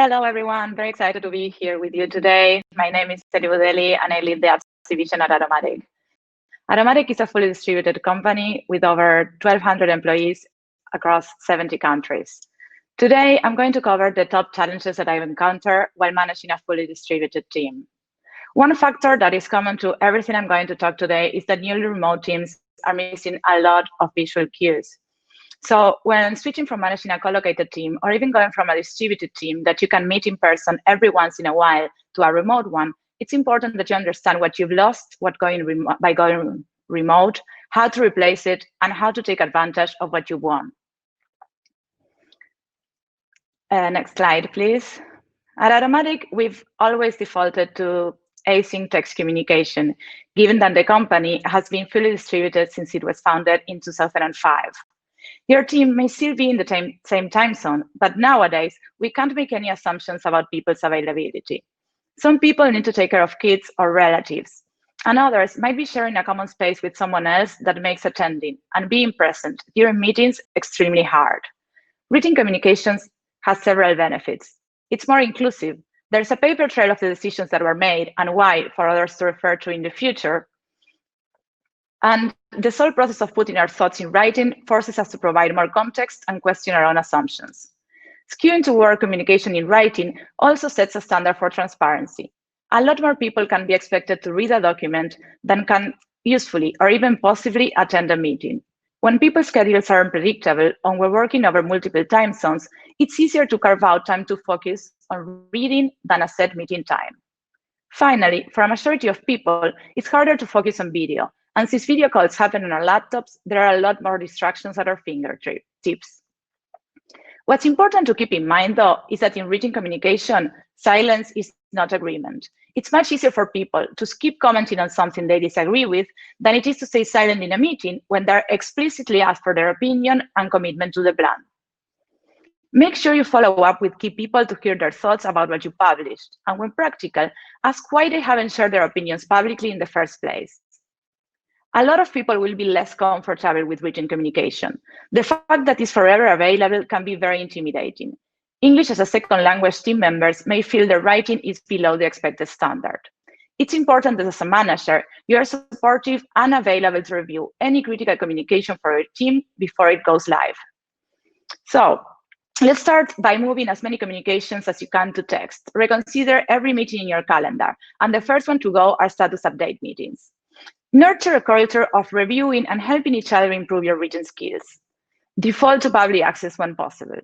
Hello, everyone. Very excited to be here with you today. My name is Budelli, and I lead the apps division at Automattic. Automattic is a fully distributed company with over 1,200 employees across 70 countries. Today, I'm going to cover the top challenges that I've encountered while managing a fully distributed team. One factor that is common to everything I'm going to talk today is that newly remote teams are missing a lot of visual cues. So when switching from managing a co-located team or even going from a distributed team that you can meet in person every once in a while to a remote one, it's important that you understand what you've lost by going remote, how to replace it, and how to take advantage of what you won. Next slide, please. At Automattic, we've always defaulted to ASYNC text communication, given that the company has been fully distributed since it was founded in 2005. Your team may still be in the same time zone, but nowadays, we can't make any assumptions about people's availability. Some people need to take care of kids or relatives, and others might be sharing a common space with someone else that makes attending and being present during meetings extremely hard. Written communications has several benefits. It's more inclusive. There's a paper trail of the decisions that were made and why for others to refer to in the future. And the sole process of putting our thoughts in writing forces us to provide more context and question our own assumptions. Skewing toward communication in writing also sets a standard for transparency. A lot more people can be expected to read a document than can usefully or even possibly attend a meeting. When people's schedules are unpredictable and we're working over multiple time zones, it's easier to carve out time to focus on reading than a set meeting time. Finally, for a majority of people, it's harder to focus on video. And since video calls happen on our laptops, there are a lot more distractions at our fingertips. What's important to keep in mind, though, is that in written communication, silence is not agreement. It's much easier for people to skip commenting on something they disagree with than it is to stay silent in a meeting when they're explicitly asked for their opinion and commitment to the plan. Make sure you follow up with key people to hear their thoughts about what you published, and when practical, ask why they haven't shared their opinions publicly in the first place. A lot of people will be less comfortable with written communication. The fact that it's forever available can be very intimidating. English as a second language team members may feel their writing is below the expected standard. It's important that as a manager, you are supportive and available to review any critical communication for your team before it goes live. So let's start by moving as many communications as you can to text. Reconsider every meeting in your calendar, and the first one to go are status update meetings. Nurture a culture of reviewing and helping each other improve your written skills. Default to public access when possible.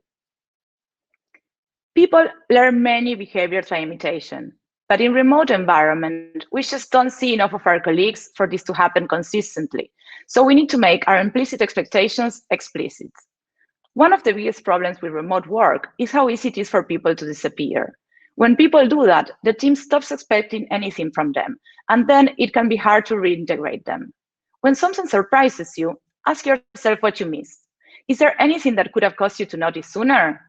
People learn many behaviors by imitation, but in remote environment, we just don't see enough of our colleagues for this to happen consistently. So we need to make our implicit expectations explicit. One of the biggest problems with remote work is how easy it is for people to disappear. When people do that, the team stops expecting anything from them, and then it can be hard to reintegrate them. When something surprises you, ask yourself what you missed. Is there anything that could have caused you to notice sooner?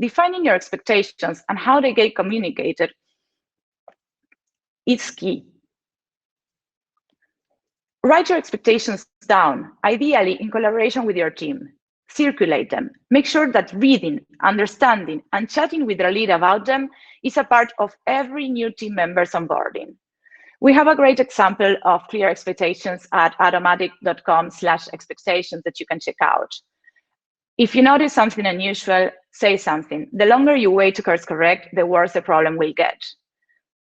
Defining your expectations and how they get communicated is key. Write your expectations down, ideally in collaboration with your team. Circulate them. Make sure that reading, understanding, and chatting with the lead about them is a part of every new team member's onboarding. We have a great example of clear expectations at automattic.com/expectations that you can check out. If you notice something unusual, say something. The longer you wait to course correct, the worse the problem will get.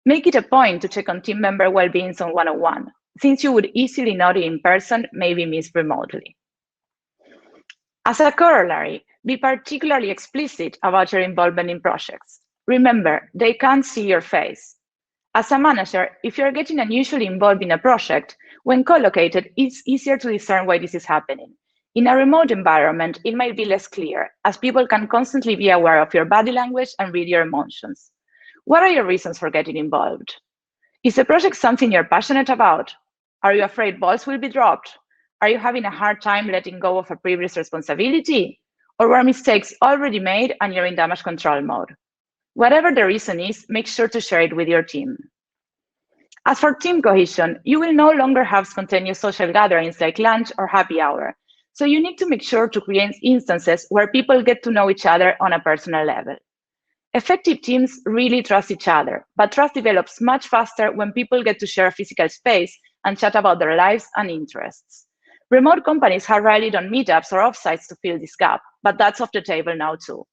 Make it a point to check on team member well-being on one-on-one. Things you would easily notice in person may be missed remotely. As a corollary, be particularly explicit about your involvement in projects. Remember, they can't see your face. As a manager, if you're getting unusually involved in a project, when co-located, it's easier to discern why this is happening. In a remote environment, it might be less clear, as people can constantly be aware of your body language and read your emotions. What are your reasons for getting involved? Is the project something you're passionate about? Are you afraid balls will be dropped? Are you having a hard time letting go of a previous responsibility? Or were mistakes already made and you're in damage control mode? Whatever the reason is, make sure to share it with your team. As for team cohesion, you will no longer have spontaneous social gatherings like lunch or happy hour. So you need to make sure to create instances where people get to know each other on a personal level. Effective teams really trust each other, but trust develops much faster when people get to share a physical space and chat about their lives and interests. Remote companies have rallied on meetups or offsites to fill this gap, but that's off the table now too.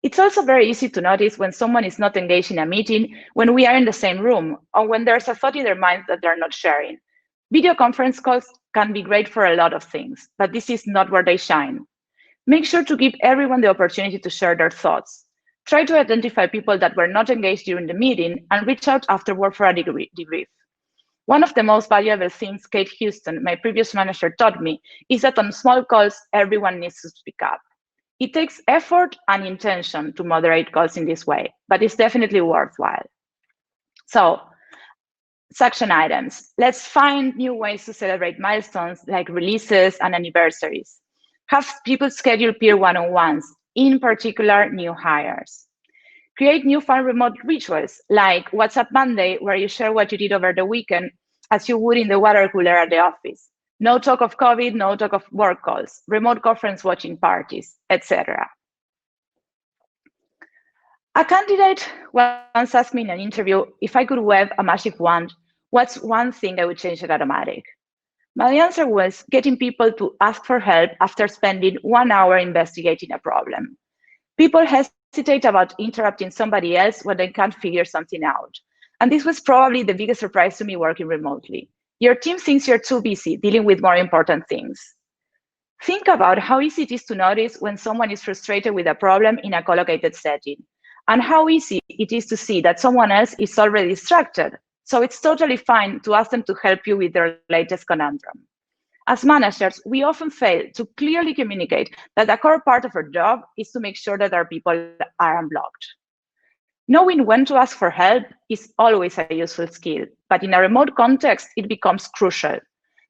It's also very easy to notice when someone is not engaged in a meeting, when we are in the same room, or when there's a thought in their mind that they're not sharing. Video conference calls can be great for a lot of things, but this is not where they shine. Make sure to give everyone the opportunity to share their thoughts. Try to identify people that were not engaged during the meeting and reach out afterward for a debrief. One of the most valuable things Kate Houston, my previous manager, taught me is that on small calls, everyone needs to speak up. It takes effort and intention to moderate calls in this way, but it's definitely worthwhile. So, action items. Let's find new ways to celebrate milestones like releases and anniversaries. Have people schedule peer one-on-ones, in particular new hires. Create new fun remote rituals like WhatsApp Monday, where you share what you did over the weekend as you would in the water cooler at the office. No talk of COVID, no talk of work calls, remote conference watching parties, etc. A candidate once asked me in an interview if I could wave a magic wand, what's one thing I would change at Automattic? My answer was getting people to ask for help after spending 1 hour investigating a problem. People hesitate about interrupting somebody else when they can't figure something out. And this was probably the biggest surprise to me working remotely. Your team thinks you're too busy dealing with more important things. Think about how easy it is to notice when someone is frustrated with a problem in a collocated setting, and how easy it is to see that someone else is already distracted. So it's totally fine to ask them to help you with their latest conundrum. As managers, we often fail to clearly communicate that a core part of our job is to make sure that our people are unblocked. Knowing when to ask for help is always a useful skill, but in a remote context, it becomes crucial.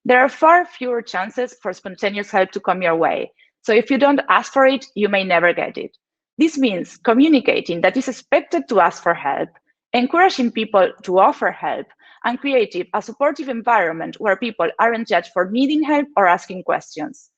There are far fewer chances for spontaneous help to come your way, so if you don't ask for it, you may never get it. This means communicating that it's expected to ask for help, encouraging people to offer help, and creating a supportive environment where people aren't judged for needing help or asking questions.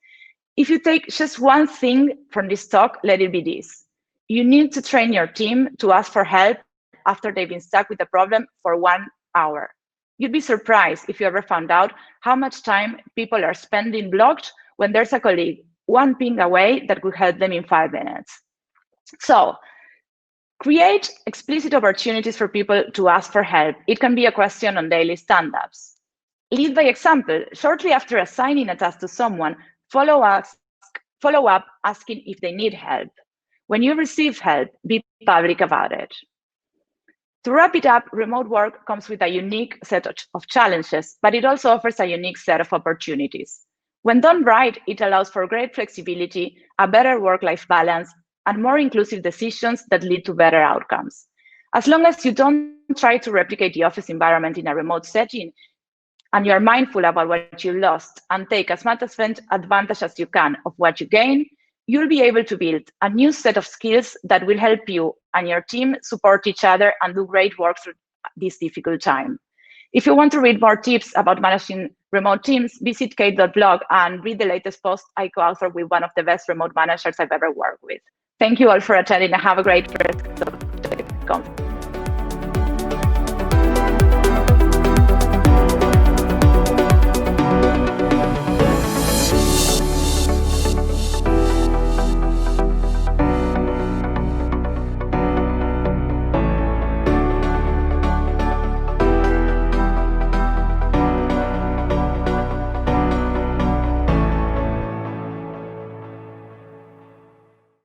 If you take just one thing from this talk, let it be this. You need to train your team to ask for help after they've been stuck with a problem for 1 hour. You'd be surprised if you ever found out how much time people are spending blocked when there's a colleague one ping away that could help them in 5 minutes. So, create explicit opportunities for people to ask for help. It can be a question on daily stand-ups. Lead by example. Shortly after assigning a task to someone, follow up asking if they need help. When you receive help, be public about it. To wrap it up, remote work comes with a unique set of challenges, but it also offers a unique set of opportunities. When done right, it allows for great flexibility, a better work-life balance, and more inclusive decisions that lead to better outcomes. As long as you don't try to replicate the office environment in a remote setting, and you're mindful about what you lost and take as much advantage as you can of what you gain, you'll be able to build a new set of skills that will help you and your team support each other and do great work through this difficult time. If you want to read more tips about managing remote teams, visit kate.blog and read the latest post I co-authored with one of the best remote managers I've ever worked with. Thank you all for attending and have a great rest of the conference.